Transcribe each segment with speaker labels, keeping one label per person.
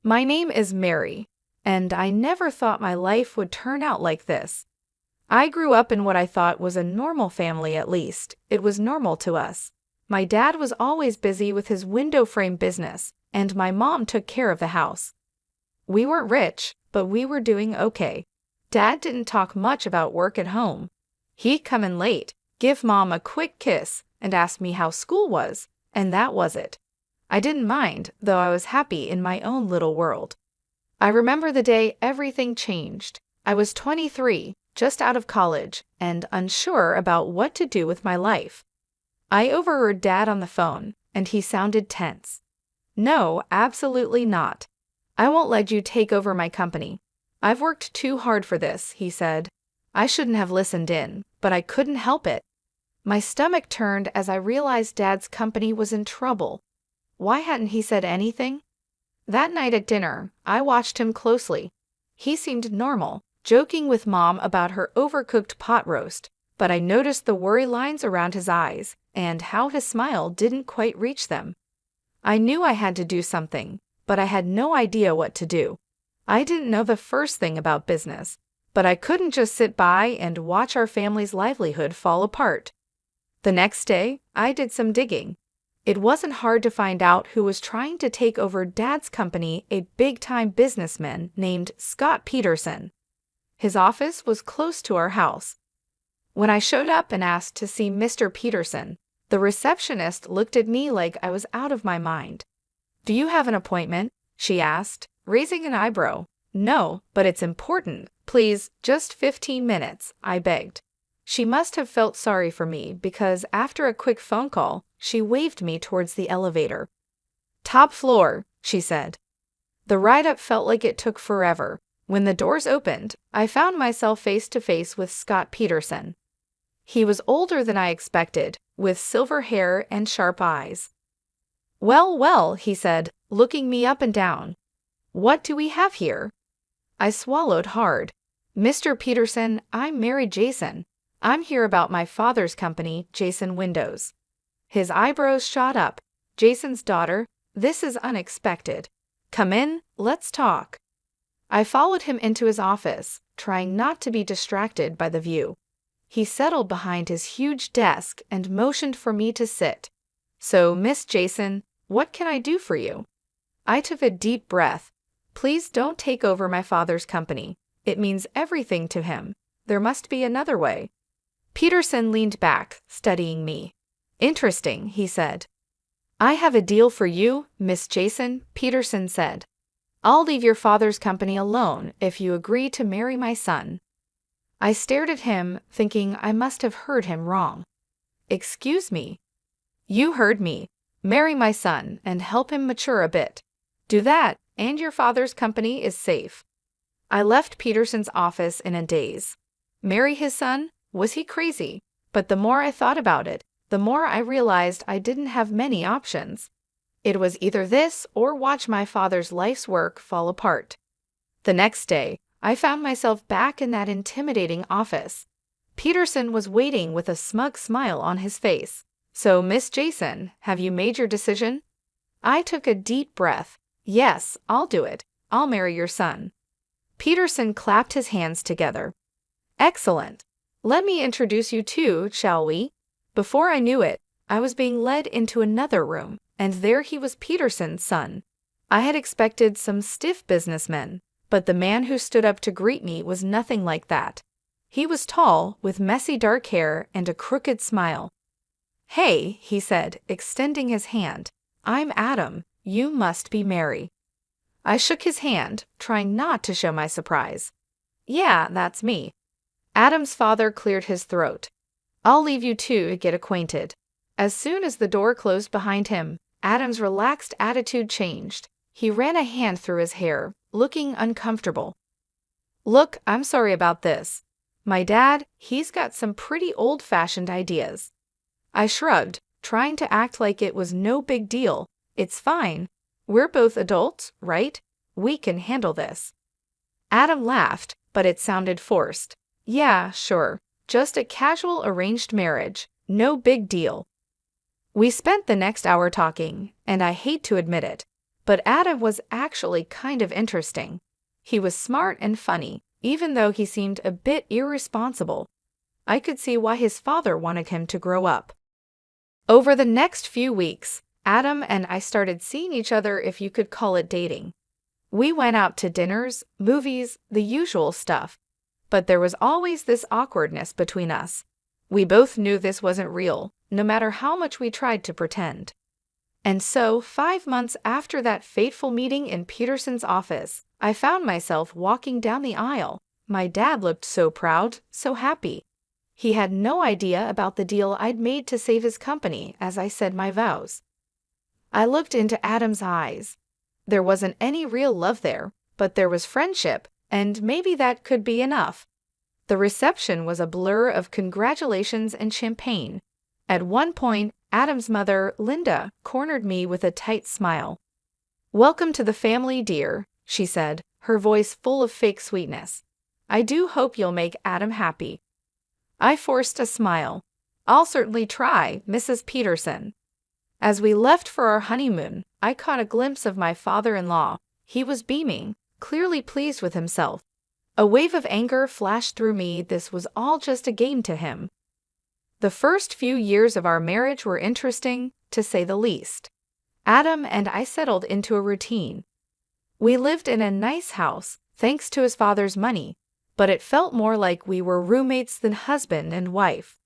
Speaker 1: My name is Mary, and I never thought my life would turn out like this. I grew up in what I thought was a normal family, at least. It was normal to us. My dad was always busy with his window frame business, and my mom took care of the house. We weren't rich, but we were doing okay. Dad didn't talk much about work at home. He'd come in late, give Mom a quick kiss, and ask me how school was, and that was it. I didn't mind, though I was happy in my own little world. I remember the day everything changed. I was 23, just out of college, and unsure about what to do with my life. I overheard Dad on the phone, and he sounded tense. "No, absolutely not. I won't let you take over my company. I've worked too hard for this," he said. I shouldn't have listened in, but I couldn't help it. My stomach turned as I realized Dad's company was in trouble. Why hadn't he said anything? That night at dinner, I watched him closely. He seemed normal, joking with Mom about her overcooked pot roast, but I noticed the worry lines around his eyes and how his smile didn't quite reach them. I knew I had to do something, but I had no idea what to do. I didn't know the first thing about business, but I couldn't just sit by and watch our family's livelihood fall apart. The next day, I did some digging. It wasn't hard to find out who was trying to take over Dad's company, a big-time businessman named Scott Peterson. His office was close to our house. When I showed up and asked to see Mr. Peterson, the receptionist looked at me like I was out of my mind. "Do you have an appointment?" she asked, raising an eyebrow. "No, but it's important. Please, just 15 minutes, I begged. She must have felt sorry for me because after a quick phone call, she waved me towards the elevator. "Top floor," she said. The ride-up felt like it took forever. When the doors opened, I found myself face to face with Scott Peterson. He was older than I expected, with silver hair and sharp eyes. "Well, well," he said, looking me up and down. "What do we have here?" I swallowed hard. "Mr. Peterson, I'm Mary Jason. I'm here about my father's company, Jason Windows." His eyebrows shot up. "Jason's daughter? This is unexpected. Come in, let's talk." I followed him into his office, trying not to be distracted by the view. He settled behind his huge desk and motioned for me to sit. "So, Miss Jason, what can I do for you?" I took a deep breath. "Please don't take over my father's company. It means everything to him. There must be another way." Peterson leaned back, studying me. "Interesting," he said. "I have a deal for you, Miss Jason," Peterson said. "I'll leave your father's company alone if you agree to marry my son." I stared at him, thinking I must have heard him wrong. "Excuse me?" "You heard me. Marry my son and help him mature a bit. Do that, and your father's company is safe." I left Peterson's office in a daze. Marry his son? Was he crazy? But the more I thought about it, the more I realized I didn't have many options. It was either this or watch my father's life's work fall apart. The next day, I found myself back in that intimidating office. Peterson was waiting with a smug smile on his face. "So, Miss Jason, have you made your decision?" I took a deep breath. "Yes, I'll do it. I'll marry your son." Peterson clapped his hands together. "Excellent. Let me introduce you to, shall we?" Before I knew it, I was being led into another room, and there he was, Peterson's son. I had expected some stiff businessmen, but the man who stood up to greet me was nothing like that. He was tall, with messy dark hair and a crooked smile. "Hey," he said, extending his hand. "I'm Adam. You must be Mary." I shook his hand, trying not to show my surprise. "Yeah, that's me." Adam's father cleared his throat. "I'll leave you two to get acquainted." As soon as the door closed behind him, Adam's relaxed attitude changed. He ran a hand through his hair, looking uncomfortable. "Look, I'm sorry about this. My dad, he's got some pretty old-fashioned ideas." I shrugged, trying to act like it was no big deal. "It's fine. We're both adults, right? We can handle this." Adam laughed, but it sounded forced. "Yeah, sure. Just a casual arranged marriage. No big deal." We spent the next hour talking, and I hate to admit it, But Adam was actually kind of interesting. He was smart and funny, even though he seemed a bit irresponsible. I could see why his father wanted him to grow up. Over the next few weeks, Adam and I started seeing each other, if you could call it dating. We went out to dinners, movies, the usual stuff. But there was always this awkwardness between us. We both knew this wasn't real, no matter how much we tried to pretend. And so, 5 months after that fateful meeting in Peterson's office, I found myself walking down the aisle. My dad looked so proud, so happy. He had no idea about the deal I'd made to save his company as I said my vows. I looked into Adam's eyes. There wasn't any real love there, but there was friendship, and maybe that could be enough. The reception was a blur of congratulations and champagne. At one point, Adam's mother, Linda, cornered me with a tight smile. "Welcome to the family, dear," she said, her voice full of fake sweetness. "I do hope you'll make Adam happy." I forced a smile. "I'll certainly try, Mrs. Peterson." As we left for our honeymoon, I caught a glimpse of my father-in-law. He was beaming, clearly pleased with himself. A wave of anger flashed through me. This was all just a game to him. The first few years of our marriage were interesting, to say the least. Adam and I settled into a routine. We lived in a nice house, thanks to his father's money, but it felt more like we were roommates than husband and wife.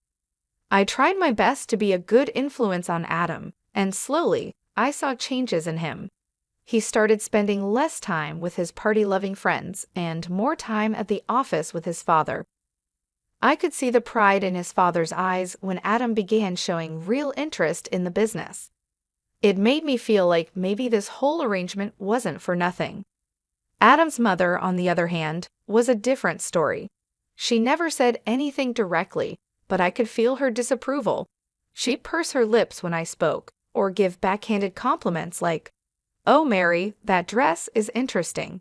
Speaker 1: I tried my best to be a good influence on Adam, and slowly, I saw changes in him. He started spending less time with his party-loving friends and more time at the office with his father. I could see the pride in his father's eyes when Adam began showing real interest in the business. It made me feel like maybe this whole arrangement wasn't for nothing. Adam's mother, on the other hand, was a different story. She never said anything directly, but I could feel her disapproval. She'd purse her lips when I spoke, or give backhanded compliments like, "Oh, Mary, that dress is interesting.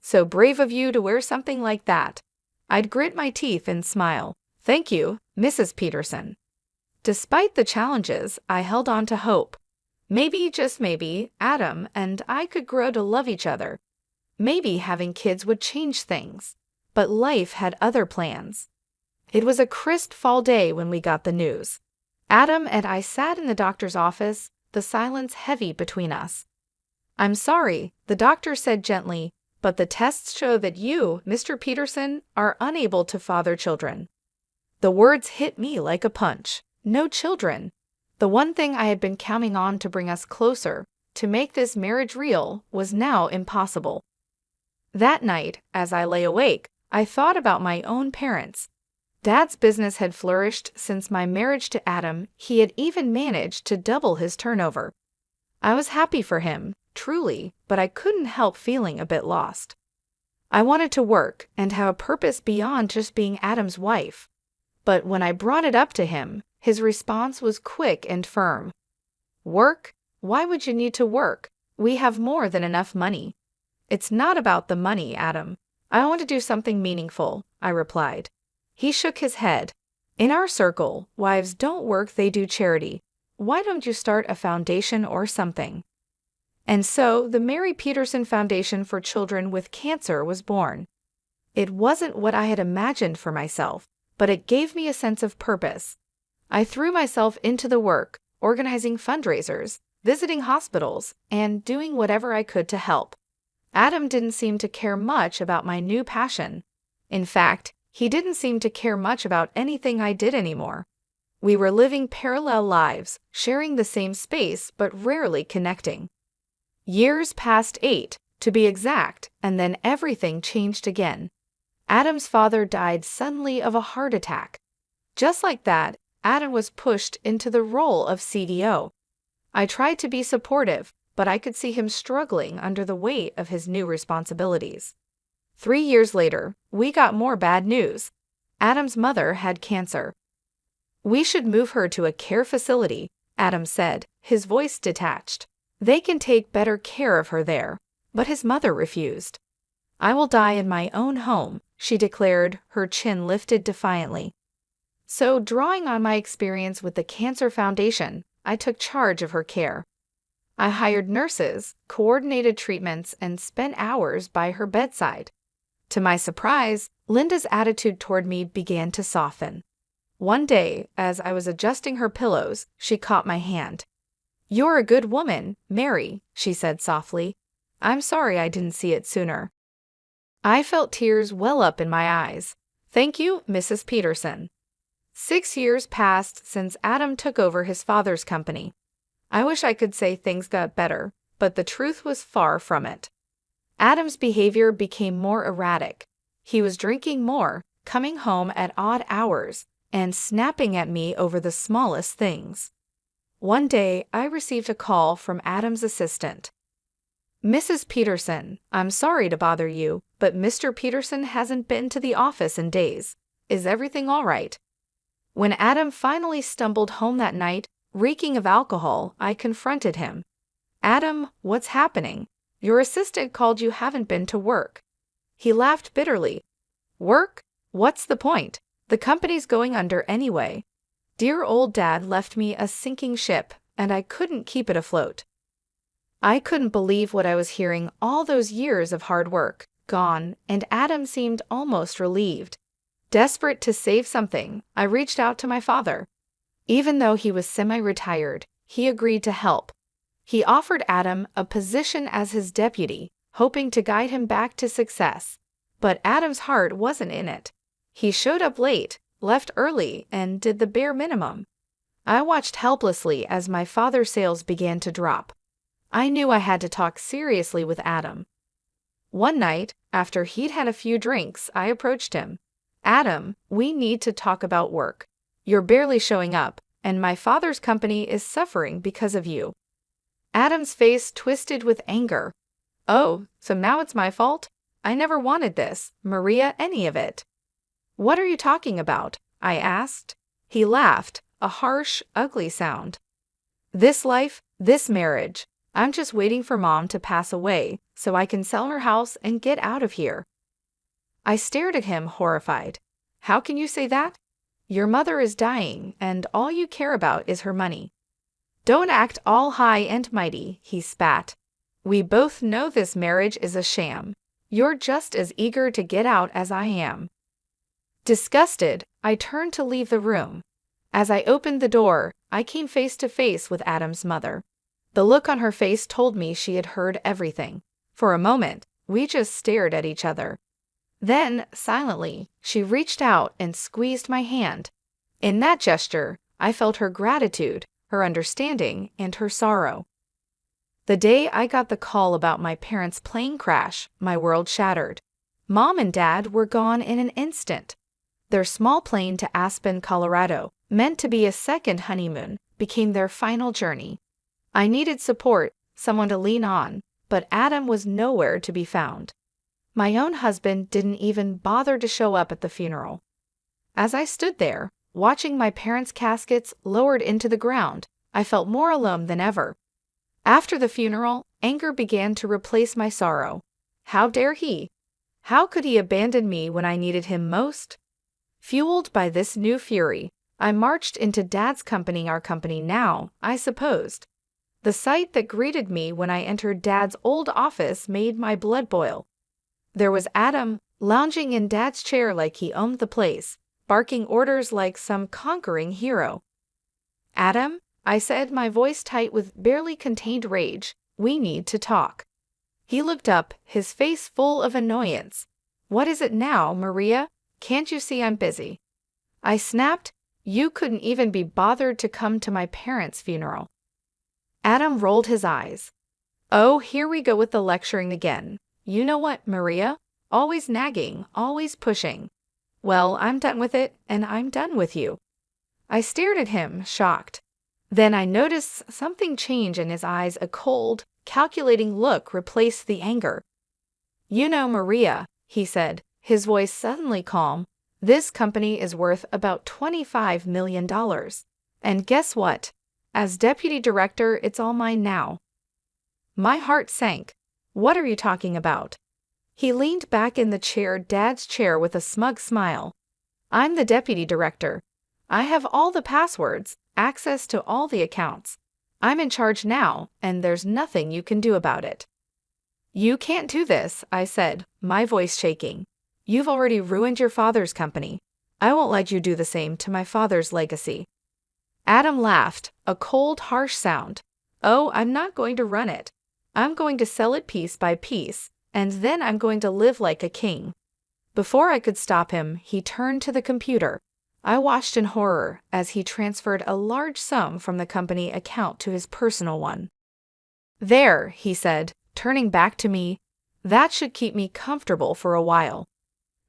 Speaker 1: So brave of you to wear something like that." I'd grit my teeth and smile. "Thank you, Mrs. Peterson." Despite the challenges, I held on to hope. Maybe, just maybe, Adam and I could grow to love each other. Maybe having kids would change things. But life had other plans. It was a crisp fall day when we got the news. Adam and I sat in the doctor's office, the silence heavy between us. "I'm sorry," the doctor said gently, "but the tests show that you, Mr. Peterson, are unable to father children." The words hit me like a punch. No children. The one thing I had been counting on to bring us closer, to make this marriage real, was now impossible. That night, as I lay awake, I thought about my own parents. Dad's business had flourished since my marriage to Adam. He had even managed to double his turnover. I was happy for him, truly, but I couldn't help feeling a bit lost. I wanted to work and have a purpose beyond just being Adam's wife. But when I brought it up to him, his response was quick and firm. "Work? Why would you need to work? We have more than enough money." "It's not about the money, Adam. I want to do something meaningful," I replied. He shook his head. "In our circle, wives don't work, they do charity. Why don't you start a foundation or something?" And so the Mary Peterson Foundation for Children with Cancer was born. It wasn't what I had imagined for myself, but it gave me a sense of purpose. I threw myself into the work, organizing fundraisers, visiting hospitals, and doing whatever I could to help. Adam didn't seem to care much about my new passion. In fact, he didn't seem to care much about anything I did anymore. We were living parallel lives, sharing the same space but rarely connecting. Years passed 8, to be exact, and then everything changed again. Adam's father died suddenly of a heart attack. Just like that, Adam was pushed into the role of CDO. I tried to be supportive, but I could see him struggling under the weight of his new responsibilities. 3 years later, we got more bad news. Adam's mother had cancer. "We should move her to a care facility," Adam said, his voice detached. "They can take better care of her there." But his mother refused. "I will die in my own home," she declared, her chin lifted defiantly. So, drawing on my experience with the Cancer Foundation, I took charge of her care. I hired nurses, coordinated treatments, and spent hours by her bedside. To my surprise, Linda's attitude toward me began to soften. One day, as I was adjusting her pillows, she caught my hand. "You're a good woman, Mary," she said softly. "I'm sorry I didn't see it sooner." I felt tears well up in my eyes. "Thank you, Mrs. Peterson." 6 years passed since Adam took over his father's company. I wish I could say things got better, but the truth was far from it. Adam's behavior became more erratic. He was drinking more, coming home at odd hours, and snapping at me over the smallest things. One day, I received a call from Adam's assistant. "Mrs. Peterson, I'm sorry to bother you, but Mr. Peterson hasn't been to the office in days. Is everything all right?" When Adam finally stumbled home that night, reeking of alcohol, I confronted him. "Adam, what's happening? Your assistant called you haven't been to work." He laughed bitterly. "Work? What's the point? The company's going under anyway. Dear old Dad left me a sinking ship, and I couldn't keep it afloat." I couldn't believe what I was hearing. All those years of hard work, gone, and Adam seemed almost relieved. Desperate to save something, I reached out to my father. Even though he was semi-retired, he agreed to help. He offered Adam a position as his deputy, hoping to guide him back to success. But Adam's heart wasn't in it. He showed up late, left early, and did the bare minimum. I watched helplessly as my father's sales began to drop. I knew I had to talk seriously with Adam. One night, after he'd had a few drinks, I approached him. "Adam, we need to talk about work. You're barely showing up, and my father's company is suffering because of you." Adam's face twisted with anger. "Oh, so now it's my fault? I never wanted this, Maria, any of it." "What are you talking about?" I asked. He laughed, a harsh, ugly sound. "This life, this marriage. I'm just waiting for Mom to pass away so I can sell her house and get out of here." I stared at him, horrified. "How can you say that? Your mother is dying, and all you care about is her money." "Don't act all high and mighty," he spat. "We both know this marriage is a sham. You're just as eager to get out as I am." Disgusted, I turned to leave the room. As I opened the door, I came face to face with Adam's mother. The look on her face told me she had heard everything. For a moment, we just stared at each other. Then, silently, she reached out and squeezed my hand. In that gesture, I felt her gratitude, her understanding, and her sorrow. The day I got the call about my parents' plane crash, my world shattered. Mom and Dad were gone in an instant. Their small plane to Aspen, Colorado, meant to be a second honeymoon, became their final journey. I needed support, someone to lean on, but Adam was nowhere to be found. My own husband didn't even bother to show up at the funeral. As I stood there, watching my parents' caskets lowered into the ground, I felt more alone than ever. After the funeral, anger began to replace my sorrow. How dare he? How could he abandon me when I needed him most? Fueled by this new fury, I marched into Dad's company, our company now, I supposed. The sight that greeted me when I entered Dad's old office made my blood boil. There was Adam, lounging in Dad's chair like he owned the place, barking orders like some conquering hero. "Adam," I said, my voice tight with barely contained rage, "we need to talk." He looked up, his face full of annoyance. "What is it now, Maria? Can't you see I'm busy?" I snapped, "You couldn't even be bothered to come to my parents' funeral." Adam rolled his eyes. "Oh, here we go with the lecturing again. You know what, Maria? Always nagging, always pushing. Well, I'm done with it, and I'm done with you." I stared at him, shocked. Then I noticed something change in his eyes. A cold, calculating look replaced the anger. "You know, Maria," he said, his voice suddenly calm, "this company is worth about $25 million. And guess what? As deputy director, it's all mine now." My heart sank. "What are you talking about?" He leaned back in the chair, Dad's chair, with a smug smile. "I'm the deputy director. I have all the passwords, access to all the accounts. I'm in charge now, and there's nothing you can do about it." "You can't do this," I said, my voice shaking. "You've already ruined your father's company. I won't let you do the same to my father's legacy." Adam laughed, a cold, harsh sound. "Oh, I'm not going to run it. I'm going to sell it piece by piece, and then I'm going to live like a king." Before I could stop him, he turned to the computer. I watched in horror as he transferred a large sum from the company account to his personal one. "There," he said, turning back to me, "that should keep me comfortable for a while."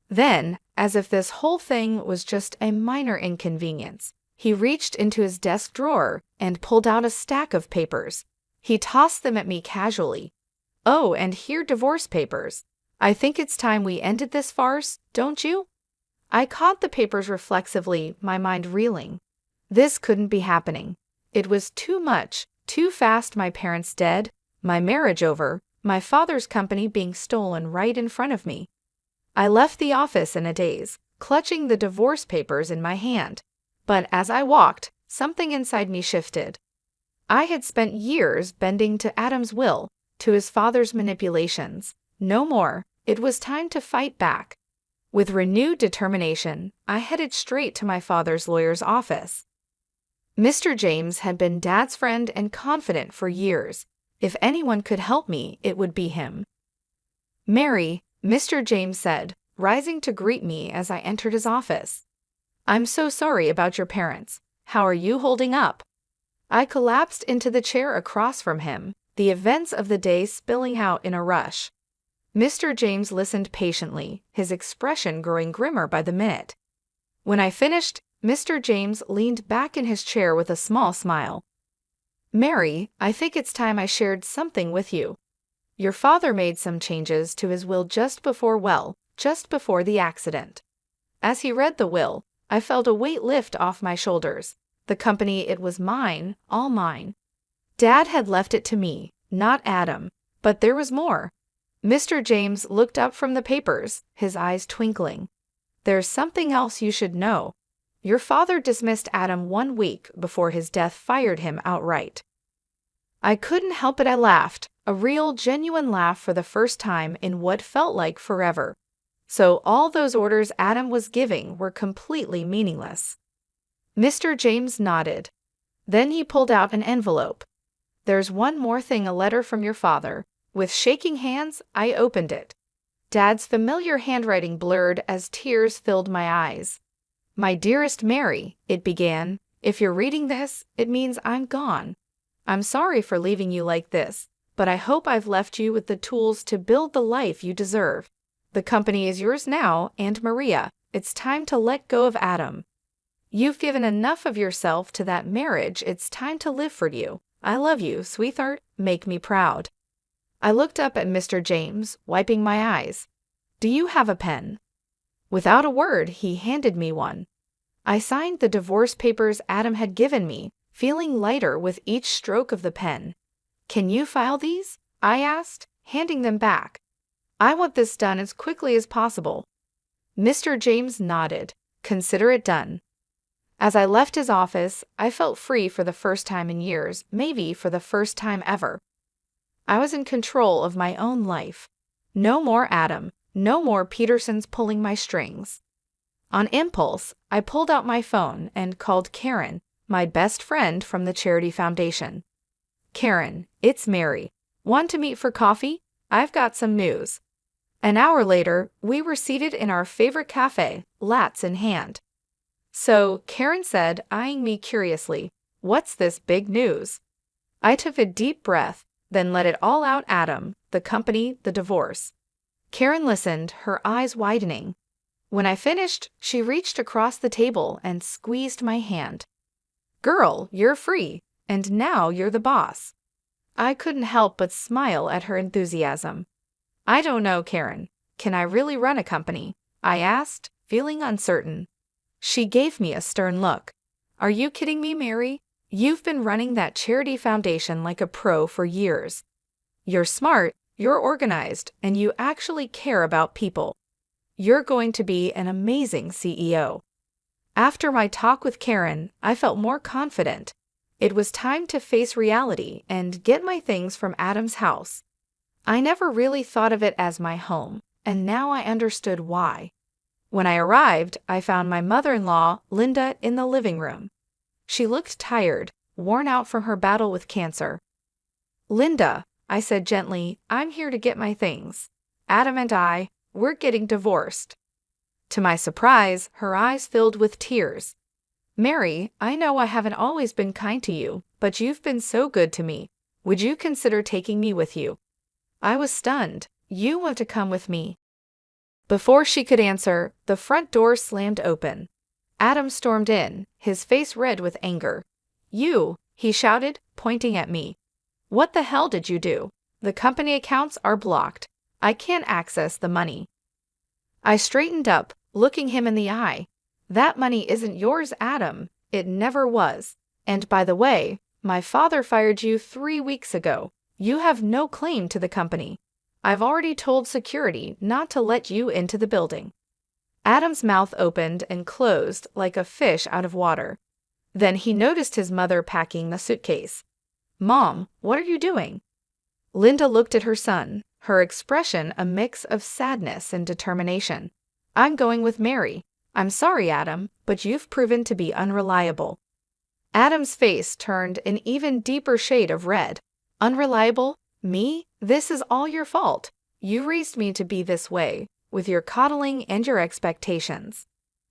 Speaker 1: Then, as if this whole thing was just a minor inconvenience, he reached into his desk drawer and pulled out a stack of papers. He tossed them at me casually. "Oh, and here divorce papers. I think it's time we ended this farce, don't you?" I caught the papers reflexively, my mind reeling. This couldn't be happening. It was too much, too fast. My parents dead, my marriage over, my father's company being stolen right in front of me. I left the office in a daze, clutching the divorce papers in my hand. But as I walked, something inside me shifted. I had spent years bending to Adam's will, to his father's manipulations. No more. It was time to fight back. With renewed determination, I headed straight to my father's lawyer's office. Mr. James had been Dad's friend and confidant for years. If anyone could help me, it would be him. "Mary," Mr. James said, rising to greet me as I entered his office. "I'm so sorry about your parents. How are you holding up?" I collapsed into the chair across from him, the events of the day spilling out in a rush. Mr. James listened patiently, his expression growing grimmer by the minute. When I finished, Mr. James leaned back in his chair with a small smile. "Mary, I think it's time I shared something with you. Your father made some changes to his will just before the accident." As he read the will, I felt a weight lift off my shoulders. The company, it was mine, all mine. Dad had left it to me, not Adam. But there was more. Mr. James looked up from the papers, his eyes twinkling. "There's something else you should know. Your father dismissed Adam 1 week before his death, fired him outright." I couldn't help it. I laughed, a real, genuine laugh for the first time in what felt like forever. So all those orders Adam was giving were completely meaningless. Mr. James nodded. Then he pulled out an envelope. "There's one more thing, a letter from your father." With shaking hands, I opened it. Dad's familiar handwriting blurred as tears filled my eyes. "My dearest Mary," it began, "if you're reading this, it means I'm gone. I'm sorry for leaving you like this, but I hope I've left you with the tools to build the life you deserve. The company is yours now, and Maria, it's time to let go of Adam. You've given enough of yourself to that marriage. It's time to live for you. I love you, sweetheart. Make me proud." I looked up at Mr. James, wiping my eyes. "Do you have a pen?" Without a word, he handed me one. I signed the divorce papers Adam had given me, feeling lighter with each stroke of the pen. "Can you file these?" I asked, handing them back. "I want this done as quickly as possible." Mr. James nodded. "Consider it done." As I left his office, I felt free for the first time in years, maybe for the first time ever. I was in control of my own life. No more Adam, no more Petersons pulling my strings. On impulse, I pulled out my phone and called Karen, my best friend from the Charity Foundation. "Karen, it's Mary. Want to meet for coffee? I've got some news." An hour later, we were seated in our favorite cafe, lattes in hand. "So," Karen said, eyeing me curiously, "what's this big news?" I took a deep breath, then let it all out. "Adam, the company, the divorce." Karen listened, her eyes widening. When I finished, she reached across the table and squeezed my hand. "Girl, you're free, and now you're the boss." I couldn't help but smile at her enthusiasm. "I don't know, Karen. Can I really run a company?" I asked, feeling uncertain. She gave me a stern look. "Are you kidding me, Mary? You've been running that charity foundation like a pro for years. You're smart, you're organized, and you actually care about people. You're going to be an amazing CEO." After my talk with Karen, I felt more confident. It was time to face reality and get my things from Adam's house. I never really thought of it as my home, and now I understood why. When I arrived, I found my mother-in-law, Linda, in the living room. She looked tired, worn out from her battle with cancer. "Linda," I said gently, "I'm here to get my things. Adam and we're getting divorced." To my surprise, her eyes filled with tears. "Mary, I know I haven't always been kind to you, but you've been so good to me. Would you consider taking me with you?" I was stunned. "You want to come with me?" Before she could answer, the front door slammed open. Adam stormed in, his face red with anger. "You," he shouted, pointing at me. "What the hell did you do? The company accounts are blocked. I can't access the money." I straightened up, looking him in the eye. "That money isn't yours, Adam. It never was. And by the way, my father fired you 3 weeks ago. You have no claim to the company. I've already told security not to let you into the building." Adam's mouth opened and closed like a fish out of water. Then he noticed his mother packing the suitcase. "Mom, what are you doing?" Linda looked at her son, her expression a mix of sadness and determination. "I'm going with Mary. I'm sorry, Adam, but you've proven to be unreliable." Adam's face turned an even deeper shade of red. "Unreliable? Me? This is all your fault. You raised me to be this way, with your coddling and your expectations."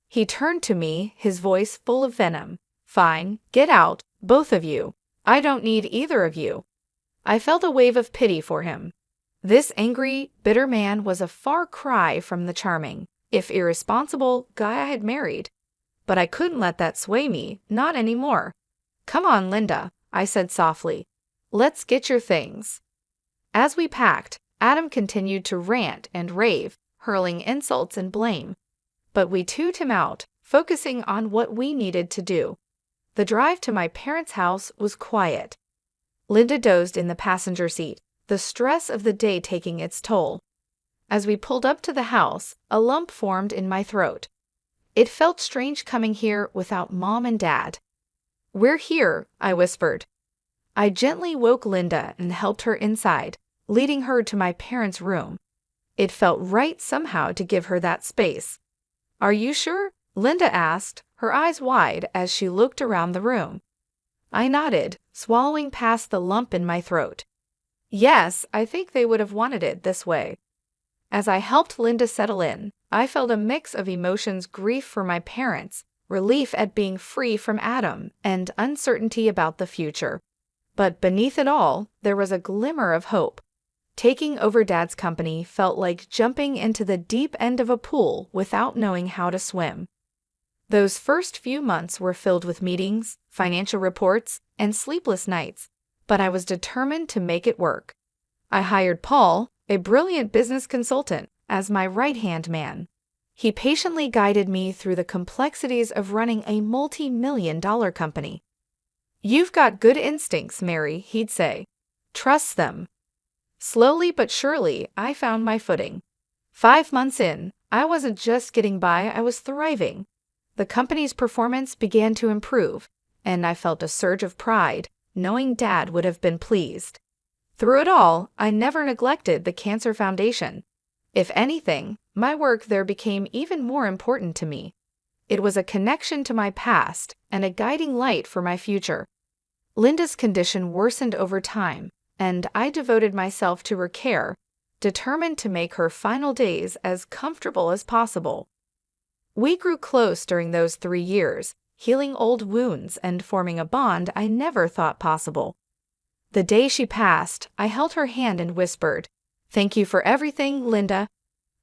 Speaker 1: He turned to me, his voice full of venom. "Fine, get out, both of you. I don't need either of you." I felt a wave of pity for him. This angry, bitter man was a far cry from the charming, if irresponsible, guy I had married. But I couldn't let that sway me, not anymore. "Come on, Linda," I said softly. "Let's get your things." As we packed, Adam continued to rant and rave, hurling insults and blame. But we tuned him out, focusing on what we needed to do. The drive to my parents' house was quiet. Linda dozed in the passenger seat, the stress of the day taking its toll. As we pulled up to the house, a lump formed in my throat. It felt strange coming here without Mom and Dad. "We're here," I whispered. I gently woke Linda and helped her inside, leading her to my parents' room. It felt right somehow to give her that space. "Are you sure?" Linda asked, her eyes wide as she looked around the room. I nodded, swallowing past the lump in my throat. "Yes, I think they would have wanted it this way." As I helped Linda settle in, I felt a mix of emotions: grief for my parents, relief at being free from Adam, and uncertainty about the future. But beneath it all, there was a glimmer of hope. Taking over Dad's company felt like jumping into the deep end of a pool without knowing how to swim. Those first few months were filled with meetings, financial reports, and sleepless nights, but I was determined to make it work. I hired Paul, a brilliant business consultant, as my right-hand man. He patiently guided me through the complexities of running a multi-million-dollar company. "You've got good instincts, Mary," he'd say. "Trust them." Slowly but surely, I found my footing. 5 months in, I wasn't just getting by, I was thriving. The company's performance began to improve, and I felt a surge of pride, knowing Dad would have been pleased. Through it all, I never neglected the Cancer Foundation. If anything, my work there became even more important to me. It was a connection to my past and a guiding light for my future. Linda's condition worsened over time, and I devoted myself to her care, determined to make her final days as comfortable as possible. We grew close during those 3 years, healing old wounds and forming a bond I never thought possible. The day she passed, I held her hand and whispered, "Thank you for everything, Linda."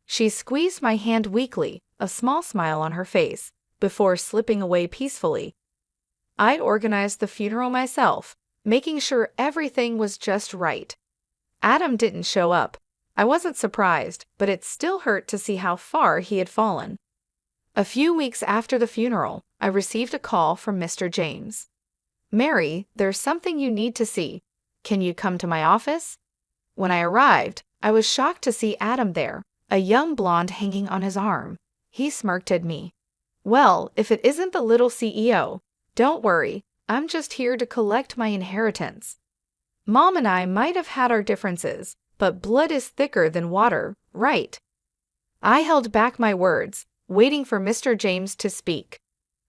Speaker 1: She squeezed my hand weakly, a small smile on her face, before slipping away peacefully. I organized the funeral myself, making sure everything was just right. Adam didn't show up. I wasn't surprised, but it still hurt to see how far he had fallen. A few weeks after the funeral, I received a call from Mr. James. "Mary, there's something you need to see. Can you come to my office?" When I arrived, I was shocked to see Adam there, a young blonde hanging on his arm. He smirked at me. "Well, if it isn't the little CEO. Don't worry, I'm just here to collect my inheritance. Mom and I might have had our differences, but blood is thicker than water, right? I held back my words, waiting for Mr. James to speak.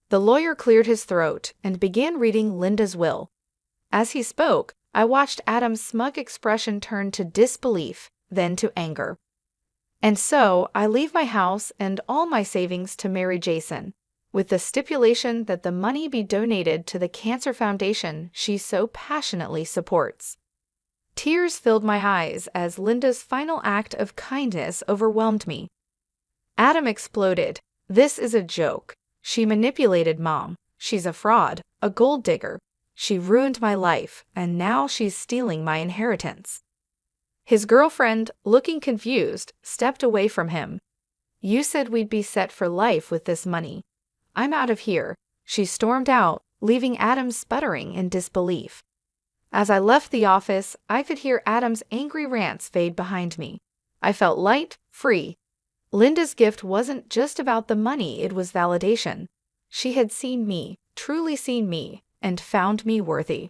Speaker 1: The lawyer cleared his throat and began reading Linda's will. As he spoke, I watched Adam's smug expression turn to disbelief, then to anger. And so, I leave my house and all my savings to marry Jason, with the stipulation that the money be donated to the Cancer Foundation she so passionately supports. Tears filled my eyes as Linda's final act of kindness overwhelmed me. Adam exploded. This is a joke. She manipulated Mom. She's a fraud, a gold digger. She ruined my life, and now she's stealing my inheritance. His girlfriend, looking confused, stepped away from him. You said we'd be set for life with this money. I'm out of here. She stormed out, leaving Adam sputtering in disbelief. As I left the office, I could hear Adam's angry rants fade behind me. I felt light, free. Linda's gift wasn't just about the money, it was validation. She had seen me, truly seen me, and found me worthy.